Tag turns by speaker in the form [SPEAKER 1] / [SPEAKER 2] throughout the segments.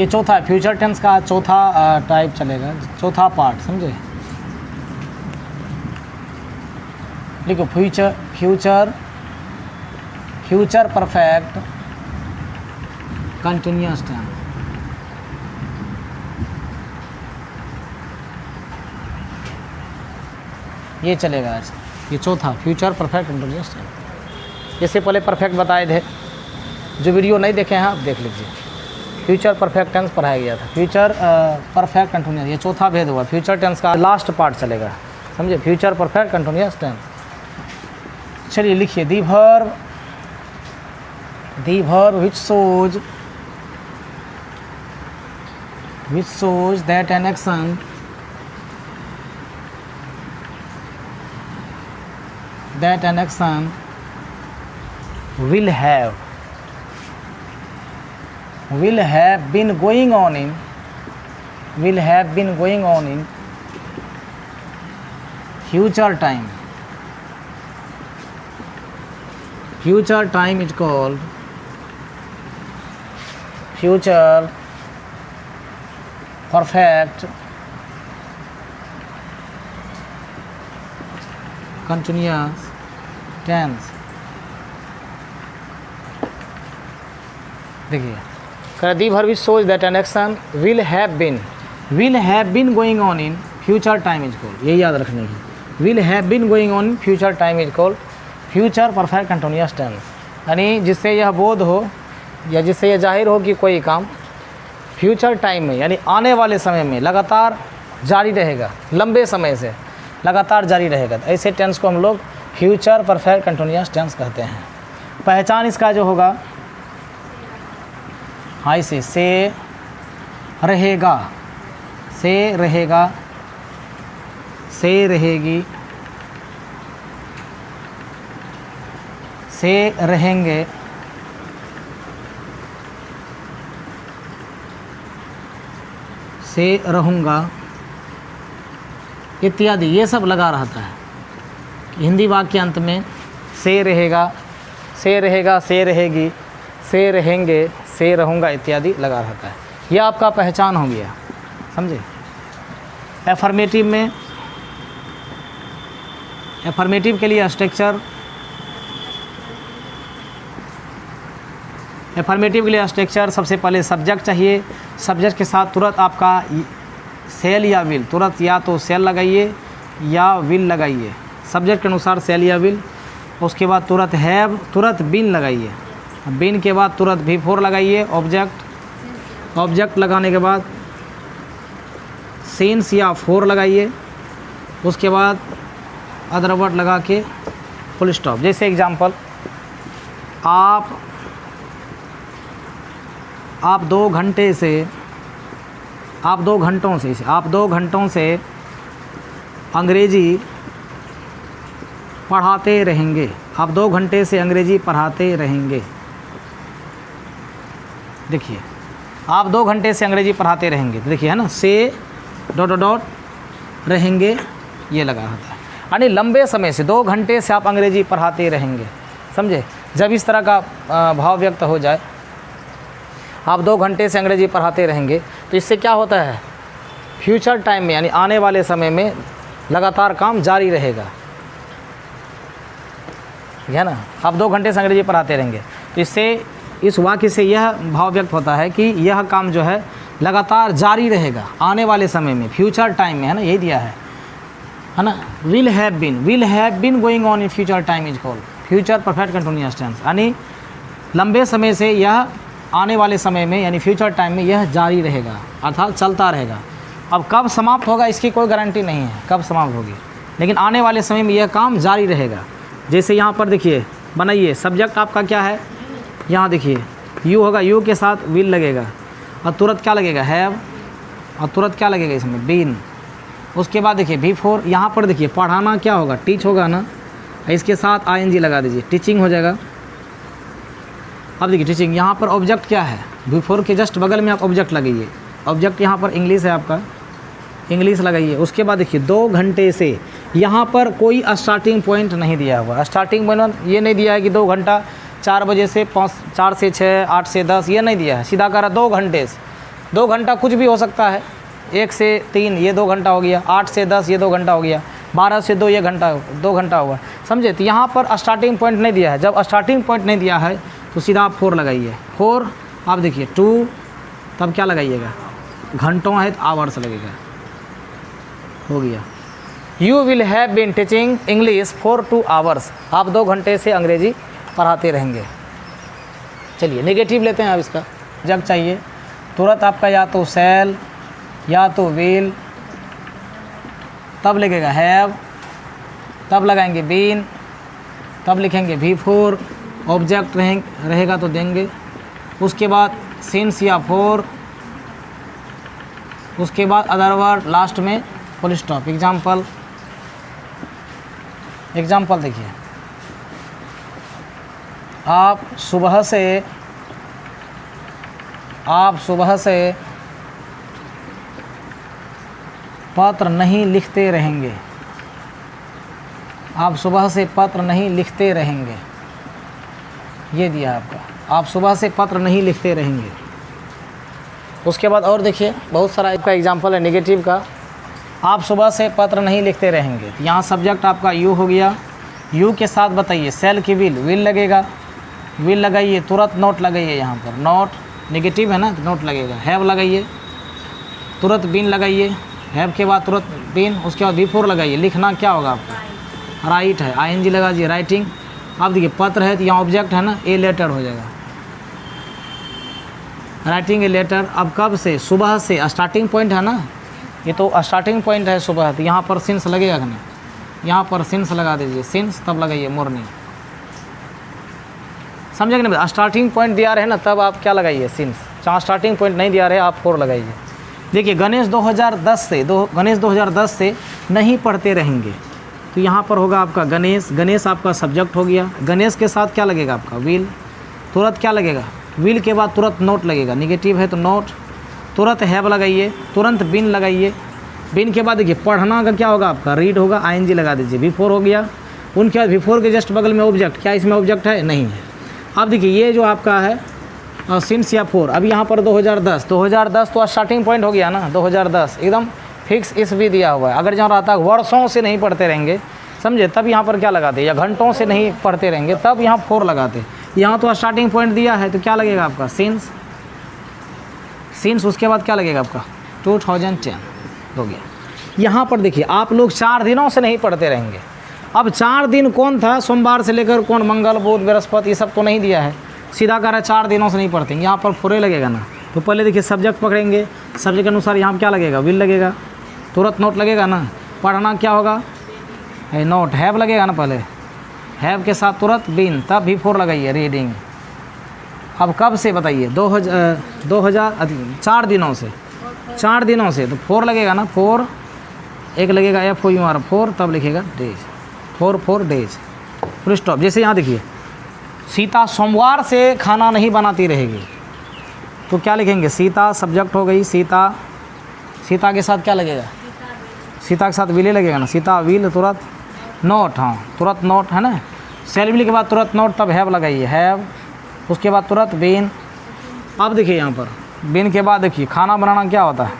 [SPEAKER 1] ये चौथा है, फ्यूचर टेंस का चौथा टाइप चलेगा, चौथा पार्ट, समझे। लिखो future, future, future perfect continuous tense. ये चलेगा आज, ये चौथा फ्यूचर परफेक्ट कंटिन्यूअस टेंस। इससे पहले परफेक्ट बताए थे, जो वीडियो नहीं देखे हैं आप देख लीजिए। फ्यूचर परफेक्ट टेंस पढ़ाया गया था, फ्यूचर परफेक्ट कंटिन्यूअस, ये चौथा भेद हुआ। फ्यूचर टेंस का लास्ट पार्ट चलेगा, समझे, फ्यूचर परफेक्ट कंटिन्यूअस टेंस। चलिए लिखिए, दी verb which shows that an action will have been going on in future time. Future time is called future perfect continuous tense। देखिए, दी verb which shows that an action will have been going on in future time is called, यही याद रखने की, will have been going on in future time is called future perfect continuous tense. यानी जिससे यह बोध हो या जिससे यह जाहिर हो कि कोई काम फ्यूचर टाइम में यानी आने वाले समय में लगातार जारी रहेगा, लंबे समय से लगातार जारी रहेगा, तो ऐसे टेंस को हम लोग फ्यूचर परफेक्ट कंटिन्यूअस टेंस कहते हैं। पहचान इसका जो होगा, हाँ, इसे से रहेगा, से रहेगा, से रहेगी, से रहेंगे, से रहूँगा इत्यादि, ये सब लगा रहता है। हिंदी वाक्य अंत में से रहेगा, से रहेगा, से रहेगी, से रहेंगे, से रहूँगा इत्यादि लगा रहता है। यह आपका पहचान हो गया, समझे। एफर्मेटिव में, एफर्मेटिव के लिए स्ट्रक्चर, एफर्मेटिव के लिए स्ट्रक्चर सबसे पहले सब्जेक्ट चाहिए। सब्जेक्ट के साथ तुरंत आपका सेल या विल, तुरंत या तो सेल लगाइए या विल लगाइए, सब्जेक्ट के अनुसार सेल या विल। उसके बाद तुरंत हैव, तुरंत बीन लगाइए, बीन के बाद तुरंत V4 लगाइए, ऑब्जेक्ट, ऑब्जेक्ट लगाने के बाद सिंस या फोर लगाइए, उसके बाद अदर वर्ड लगा के फुल स्टॉप। जैसे एग्जांपल, आप 2 घंटे से, आप 2 घंटों से अंग्रेज़ी पढ़ाते रहेंगे, आप 2 घंटे से अंग्रेज़ी पढ़ाते रहेंगे। देखिए, आप 2 घंटे से अंग्रेज़ी पढ़ाते रहेंगे, तो देखिए है ना, से डॉट डॉट डॉट रहेंगे, ये लगा रहता है। यानी लंबे समय से 2 घंटे से आप अंग्रेज़ी पढ़ाते रहेंगे, समझे। जब इस तरह का भाव व्यक्त हो जाए, आप 2 घंटे से अंग्रेज़ी पढ़ाते रहेंगे, तो इससे क्या होता है, फ्यूचर टाइम में यानी आने वाले समय में लगातार काम जारी रहेगा, है ना। आप 2 घंटे से अंग्रेज़ी पढ़ाते रहेंगे, तो इससे, इस वाक्य से यह भाव व्यक्त होता है कि यह काम जो है लगातार जारी रहेगा आने वाले समय में, फ्यूचर टाइम में, है ना, यही दिया है ना। Will have been going on in future time is called future perfect continuous tense. यानी लंबे समय से यह आने वाले समय में यानी फ्यूचर टाइम में यह जारी रहेगा, अर्थात चलता रहेगा। अब कब समाप्त होगा इसकी कोई गारंटी नहीं है, कब समाप्त होगी, लेकिन आने वाले समय में यह काम जारी रहेगा। जैसे यहाँ पर देखिए, बनाइए, सब्जेक्ट आपका क्या है, यहाँ देखिए यू होगा, यू के साथ विल लगेगा और तुरंत क्या लगेगा, हैव, और तुरंत क्या लगेगा इसमें, बीन। उसके बाद देखिए V4, यहाँ पर देखिए पढ़ाना क्या होगा, टीच होगा ना, इसके साथ ING लगा दीजिए, टीचिंग हो जाएगा। अब देखिए टीचिंग, यहाँ पर ऑब्जेक्ट क्या है, V4 के जस्ट बगल में आप ऑब्जेक्ट लगाइए, ऑब्जेक्ट यहाँ पर इंग्लिश है आपका, इंग्लिश लगाइए। उसके बाद देखिए 2 घंटे से, यहाँ पर कोई स्टार्टिंग पॉइंट नहीं दिया हुआ, स्टार्टिंग पॉइंट ये नहीं दिया है कि 2 घंटा 4 बजे से 4 से 6, 8 से 10, ये नहीं दिया है, सीधा करा 2 घंटे से। 2 घंटा कुछ भी हो सकता है, 1 से 3 ये 2 घंटा हो गया, 8 से 10 ये 2 घंटा हो गया, 12 से 2 ये 2 घंटा हुआ, समझे। तो यहाँ पर स्टार्टिंग पॉइंट नहीं दिया है। जब स्टार्टिंग पॉइंट नहीं दिया है तो सीधा आप 4 लगाइए। 4 आप देखिए 2, तब क्या लगाइएगा, घंटों है तो आवर्स लगेगा, हो गया। You will have been teaching English for 2 hours, आप 2 घंटे से अंग्रेजी पढ़ाते रहेंगे। चलिए नेगेटिव लेते हैं अब इसका। जब चाहिए तुरंत आपका या तो शैल या तो विल, तब लगेगा हैव, तब लगाएंगे बीन, तब लिखेंगे V4, ऑब्जेक्ट रहेगा तो देंगे, उसके बाद सिंस या फॉर, उसके बाद अदर वर्ड, लास्ट में फुल स्टॉप। एग्जाम्पल देखिए, आप सुबह से पत्र नहीं लिखते रहेंगे, आप सुबह से पत्र नहीं लिखते रहेंगे, ये दिया आपका, आप सुबह से पत्र नहीं लिखते रहेंगे। उसके बाद और देखिए बहुत सारा आपका एग्जाम्पल है नेगेटिव का। आप सुबह से पत्र नहीं लिखते रहेंगे, तो यहाँ सब्जेक्ट आपका यू हो गया। यू के साथ बताइए सेल की विल लगेगा, विल लगाइए, तुरंत नोट लगाइए, यहाँ पर नोट नेगेटिव है ना तो नोट लगेगा। हैव लगाइए, तुरंत बीन लगाइए, हैव के बाद तुरंत बीन, उसके बाद V4 लगाइए। लिखना क्या होगा आपका, राइट है, ING लगा दीजिए, राइटिंग। आप देखिए पत्र है तो यहाँ ऑब्जेक्ट है ना, ए लेटर हो जाएगा, राइटिंग ए लेटर। अब कब से, सुबह से, स्टार्टिंग पॉइंट है ना, ये तो स्टार्टिंग पॉइंट है सुबह, तो यहाँ पर सिंस लगेगा कि नहीं, यहाँ पर सिंस लगा दीजिए, सिंस तब लगाइए मॉर्निंग, समझे कि नहीं। स्टार्टिंग पॉइंट दिया रहे ना तब आप क्या लगाइए, सिंस। जहाँ स्टार्टिंग पॉइंट नहीं दिया रहे आप 4 लगाइए। देखिए गणेश 2010 से नहीं पढ़ते रहेंगे, तो यहाँ पर होगा आपका गणेश आपका सब्जेक्ट हो गया। गणेश के साथ क्या लगेगा आपका, विल, तुरंत क्या लगेगा, विल के बाद तुरंत नोट लगेगा, निगेटिव है तो नोट, तुरंत हैव लगाइए, तुरंत बिन लगाइए। बिन के बाद देखिए पढ़ना का क्या होगा आपका, रीड होगा, ING लगा दीजिए, V4 हो गया। उनके बाद V4 के जस्ट बगल में ऑब्जेक्ट, क्या इसमें ऑब्जेक्ट है, नहीं है। अब देखिए ये जो आपका है सिंस या 4, अब यहाँ पर 2010 तो स्टार्टिंग पॉइंट हो गया ना, 2010 एकदम फिक्स इस भी दिया हुआ है। अगर जहाँ रहता है वर्षों से नहीं पढ़ते रहेंगे, समझे, तब यहाँ पर क्या लगाते, या घंटों से नहीं पढ़ते रहेंगे तब यहाँ 4 लगाते। यहाँ तो स्टार्टिंग पॉइंट दिया है तो क्या लगेगा आपका, सिंस, उसके बाद क्या लगेगा आपका 2010 हो गया। यहाँ पर देखिए आप लोग 4 दिनों से नहीं पढ़ते रहेंगे। अब 4 दिन कौन था, सोमवार से लेकर कौन, मंगल बुध बृहस्पति, ये सब तो नहीं दिया है, सीधा कह रहा है 4 दिनों से नहीं पढ़ते। यहाँ पर 4 लगेगा ना, तो पहले देखिए सब्जेक्ट पकड़ेंगे, सब्जेक्ट के अनुसार यहाँ क्या लगेगा, विल लगेगा, तुरंत नोट लगेगा ना। पढ़ना क्या होगा, नोट, हैव लगेगा ना, पहले हैव के साथ तुरंत बीन, तब V4 लगाइए, रीडिंग। अब कब से बताइए, 4 दिनों से तो 4 लगेगा ना, 4 एक लगेगा FOUR 4, तब लिखेगा डेज, 4 डेज, फुल स्टॉप। जैसे यहाँ देखिए सीता सोमवार से खाना नहीं बनाती रहेगी, तो क्या लिखेंगे, सीता सब्जेक्ट हो गई, सीता के साथ क्या लगेगा, सीता के साथ विले लगेगा ना, सीता विल, तुरंत नोट, हाँ तुरंत नोट है ना। सेल विल के बाद तुरंत नोट, तब हैव लगाइए, हैव, उसके बाद तुरंत बीन। अब देखिए यहाँ पर बीन के बाद देखिए खाना बनाना क्या होता है,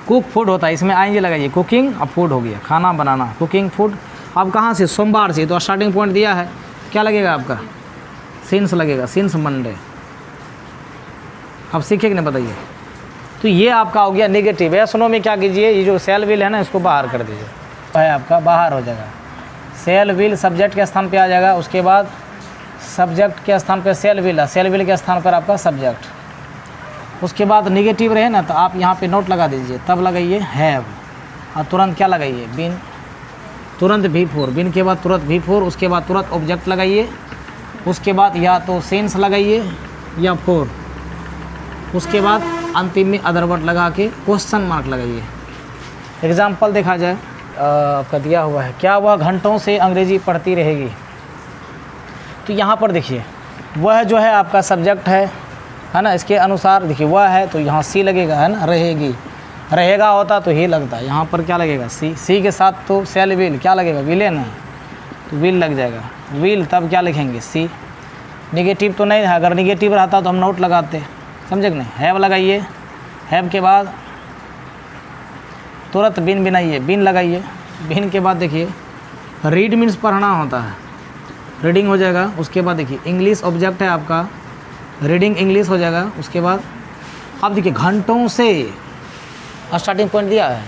[SPEAKER 1] कुक फूड होता है, इसमें ING लगाइए, कुकिंग, अब फूड हो गया, खाना बनाना, कुकिंग फूड। अब कहाँ से, सोमवार से, तो स्टार्टिंग पॉइंट दिया है, क्या लगेगा आपका, सिंस लगेगा, सिंस मंडे। अब सीखे कि नहीं बताइए। तो ये आपका हो गया नेगेटिव। है सुनो में क्या कीजिए, ये जो सेल विल है ना इसको बाहर कर दीजिए, है आपका बाहर हो जाएगा। सेल विल सब्जेक्ट के स्थान पे आ जाएगा, उसके बाद सब्जेक्ट के स्थान पे सेल विल के स्थान पर आपका सब्जेक्ट। उसके बाद नेगेटिव रहे ना तो आप यहाँ पे नोट लगा दीजिए, तब लगाइए हैव, और तुरंत क्या लगाइए, बिन, तुरंत V4, बिन के बाद तुरंत V4, उसके बाद तुरंत ऑब्जेक्ट लगाइए, उसके बाद या तो सिंस लगाइए या 4, उसके बाद अंतिम में अदर वर्ड लगा के क्वेश्चन मार्क लगाइए। एग्जाम्पल देखा जाए आपका दिया हुआ है, क्या वह घंटों से अंग्रेजी पढ़ती रहेगी। तो यहाँ पर देखिए वह जो है आपका सब्जेक्ट है ना, इसके अनुसार देखिए वह है तो यहाँ सी लगेगा, है ना, रहेगी, रहेगा होता तो ही लगता है, यहाँ पर क्या लगेगा, सी के साथ तो सेल विल क्या लगेगा, विल है ना, तो विल लग जाएगा, विल, तब क्या लिखेंगे, सी। निगेटिव तो नहीं है, अगर निगेटिव रहता तो हम नोट लगाते, समझे कि नहीं, हैव लगाइए, हैव के बाद तुरंत बिन बनाइए, बिन लगाइए, बिन के बाद देखिए रीड मीन्स पढ़ना होता है, रीडिंग हो जाएगा। उसके बाद देखिए इंग्लिश ऑब्जेक्ट है आपका, रीडिंग इंग्लिश हो जाएगा। उसके बाद अब देखिए घंटों से स्टार्टिंग पॉइंट दिया है,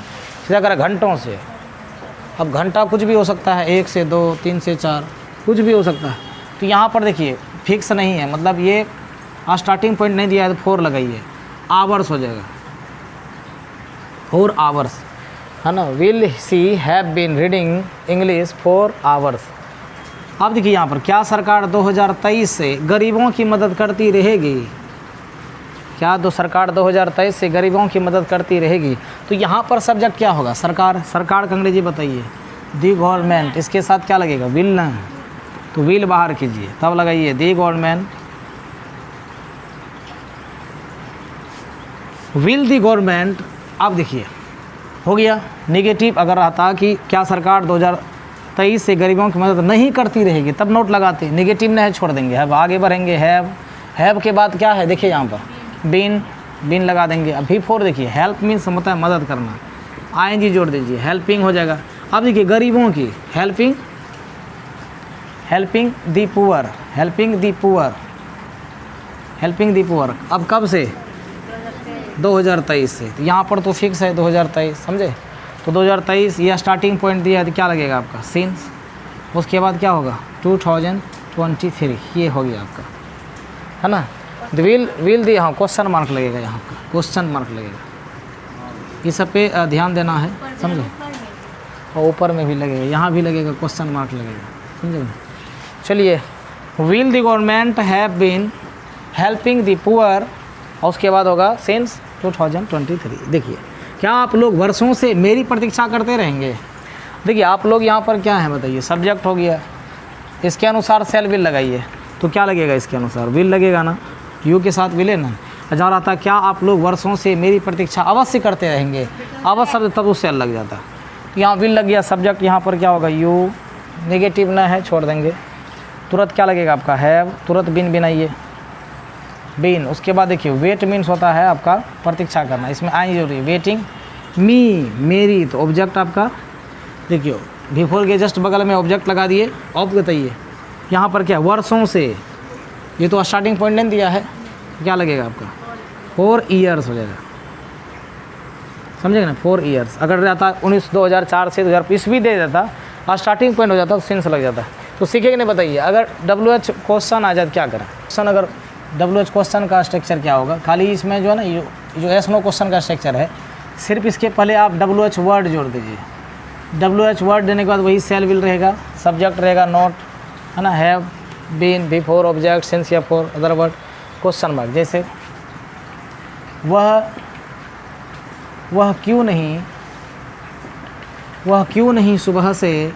[SPEAKER 1] सीधा करा घंटों से। अब घंटा कुछ भी हो सकता है, 1 से 2, 3 से 4, कुछ भी हो सकता है। तो यहाँ पर देखिए फिक्स नहीं है, मतलब ये स्टार्टिंग पॉइंट नहीं दिया है तो 4 लगाइए, आवर्स हो जाएगा, 4 आवर्स, है ना। Will she have been reading English 4 hours. अब देखिए यहाँ पर क्या सरकार 2023 से गरीबों की मदद करती रहेगी, क्या सरकार 2023 से गरीबों की मदद करती रहेगी। तो यहाँ पर सब्जेक्ट क्या होगा, सरकार, सरकार का अंग्रेजी बताइए, दी गवर्नमेंट। इसके साथ क्या लगेगा, विल ना, तो विल बाहर कीजिए, तब लगाइए दी गवर्नमेंट, विल दी गवर्नमेंट। अब देखिए हो गया नेगेटिव, अगर रहता कि क्या सरकार 2023 से गरीबों की मदद नहीं करती रहेगी, तब नोट लगाते, नेगेटिव नहीं है, छोड़ देंगे। अब आगे बढ़ेंगे, हैव के बाद क्या है, देखिए यहाँ पर बिन लगा देंगे। अभी 4 देखिए हेल्प मीन्स होता है मदद करना, आईएनजी जोड़ दीजिए, हेल्पिंग हो जाएगा। अब देखिए गरीबों की, helping the poor, helping the poor. अब कब से, 2023 से। तो यहाँ पर तो फिक्स है 2023, समझे। तो 2023 यह स्टार्टिंग पॉइंट दिया है, तो क्या लगेगा आपका, सिंस। उसके बाद क्या होगा, 2023, ये हो गया आपका, है ना। विल दी, हाँ क्वेश्चन मार्क लगेगा, यहाँ का क्वेश्चन मार्क लगेगा, ये सब पे ध्यान देना है, समझे। और ऊपर में भी लगेगा, यहाँ भी लगेगा, क्वेश्चन मार्क लगेगा, समझे। चलिए, will the government have been helping the poor, और उसके बाद होगा सिंस 2023। देखिए क्या आप लोग वर्षों से मेरी प्रतीक्षा करते रहेंगे। देखिए आप लोग यहाँ पर क्या है बताइए, सब्जेक्ट हो गया, इसके अनुसार सेल विल लगाइए, तो क्या लगेगा, इसके अनुसार विल लगेगा ना, यू के साथ विल है ना। जहाँ रहता क्या आप लोग वर्षों से मेरी प्रतीक्षा अवश्य करते रहेंगे, अवश्य शब्द तब उस सेल लग जाता। यहाँ विल लग गया, सब्जेक्ट यहाँ पर क्या होगा, यू, नेगेटिव ना है, छोड़ देंगे। तुरंत क्या लगेगा आपका, हैव, तुरंत बिन बनाइए, बिन। उसके बाद देखिए वेट मीन्स होता है आपका प्रतीक्षा करना, इसमें आई जरूरी है, वेटिंग मी, मेरी, तो ऑब्जेक्ट आपका देखिए बिफोर के जस्ट बगल में ऑब्जेक्ट लगा दिए। अब बताइए यहाँ पर क्या, वर्षों से, ये तो स्टार्टिंग पॉइंट नहीं दिया है, क्या लगेगा आपका, 4 ईयर्स हो जाएगा, समझेगा ना, 4 ईयर्स। अगर रहता 2004 से 2020 भी दे देता, स्टार्टिंग पॉइंट हो जाता तो सिंस लग जाता। तो सीखेगा नहीं बताइए, अगर WH क्वेश्चन आ जाए क्या करें, क्वेश्चन अगर WH क्वेश्चन का स्ट्रक्चर क्या होगा, खाली इसमें जो है ना, जो एस नो क्वेश्चन का स्ट्रक्चर है, सिर्फ इसके पहले आप WH वर्ड जोड़ दीजिए। WH वर्ड देने के बाद वही सेल विल रहेगा, सब्जेक्ट रहेगा नॉट, है ना, have been, before object, since या for other word, question mark. जैसे वह क्यों नहीं सुबह से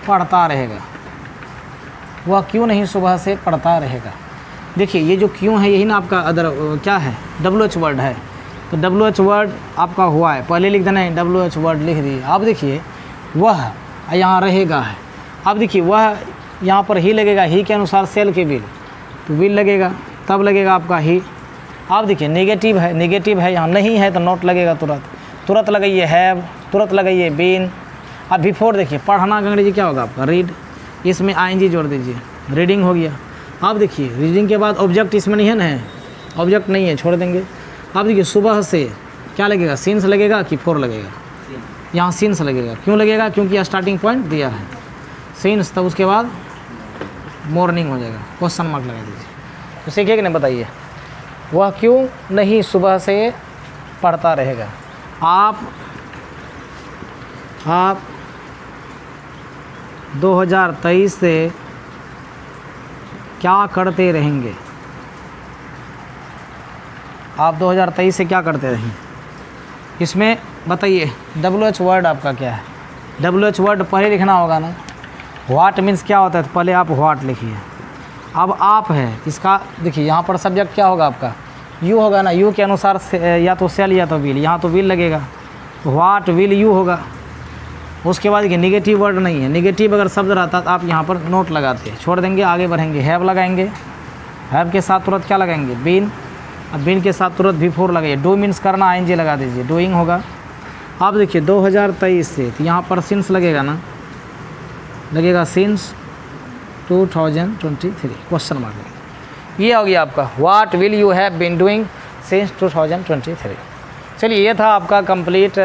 [SPEAKER 1] पढ़ता रहेगा, वह क्यों नहीं सुबह से पढ़ता रहेगा। देखिए ये जो क्यों है, यही ना आपका अदर क्या है, WH वर्ड है। तो WH वर्ड आपका हुआ है, पहले लिख देना है, WH वर्ड लिख दिए। अब देखिए वह यहाँ रहेगा है, अब देखिए वह यहाँ पर ही लगेगा, ही के अनुसार सेल के विल, तो विल लगेगा, तब लगेगा आपका ही। अब देखिए नेगेटिव है, यहाँ नहीं है तो नॉट लगेगा, तुरंत लगाइए हैव, तुरंत लगाइए बीन। अब बिफोर देखिए पढ़ना का अंग्रेजी क्या होगा आपका, रीड, इसमें आईएनजी जोड़ दीजिए, रीडिंग हो गया। अब देखिए रीडिंग के बाद ऑब्जेक्ट इसमें नहीं है ना, ऑब्जेक्ट नहीं है, छोड़ देंगे। अब देखिए सुबह से क्या लगेगा, सिंस लगेगा कि 4 लगेगा, यहाँ सिंस लगेगा। क्यों लगेगा, क्योंकि स्टार्टिंग पॉइंट दिया है सिंस, तब उसके बाद मॉर्निंग हो जाएगा, क्वेश्चन मार्क लगा दीजिए। तो सीखिए कि नहीं बताइए, वह क्यों नहीं सुबह से पढ़ता रहेगा। आप 2023 से क्या करते रहेंगे, आप 2023 से क्या करते रहेंगे, इसमें बताइए WH वर्ड आपका क्या है। WH वर्ड पहले लिखना होगा ना, व्हाट मीन्स क्या होता है, तो पहले आप व्हाट लिखिए। अब आप है इसका, देखिए यहाँ पर सब्जेक्ट क्या होगा आपका, यू होगा ना, यू के अनुसार या तो सेल या तो विल, यहाँ तो विल लगेगा, व्हाट विल यू होगा। उसके बाद देखिए निगेटिव वर्ड नहीं है, निगेटिव अगर शब्द रहता तो आप यहाँ पर नोट लगाते, छोड़ देंगे, आगे बढ़ेंगे, हैव लगाएंगे, हैव के साथ तुरंत क्या लगाएंगे, बीन। अब बीन के साथ तुरंत V4 लगाइए। डू मीन्स करना, ING लगा दीजिए, डूइंग होगा। आप देखिए 2023 से, तो यहाँ पर सिंस लगेगा ना, लगेगा सिंस 2023 क्वेश्चन मार्क। ये हो गया आपका what will you have been doing since 2023। चलिए ये था आपका complete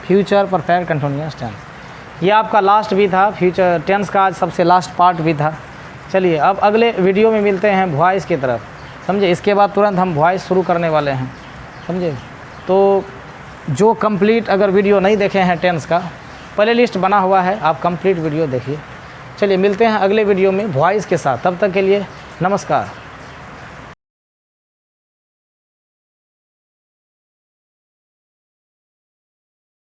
[SPEAKER 1] future perfect continuous tense. ये आपका लास्ट भी था, फ्यूचर टेंस का आज सबसे लास्ट पार्ट भी था। चलिए अब अगले वीडियो में मिलते हैं वॉइस की तरफ, समझे। इसके बाद तुरंत हम वॉइस शुरू करने वाले हैं, समझे। तो जो कंप्लीट अगर वीडियो नहीं देखे हैं टेंस का, प्ले लिस्ट बना हुआ है, आप कंप्लीट वीडियो देखिए। चलिए मिलते हैं अगले वीडियो में वॉइस के साथ, तब तक के लिए नमस्कार।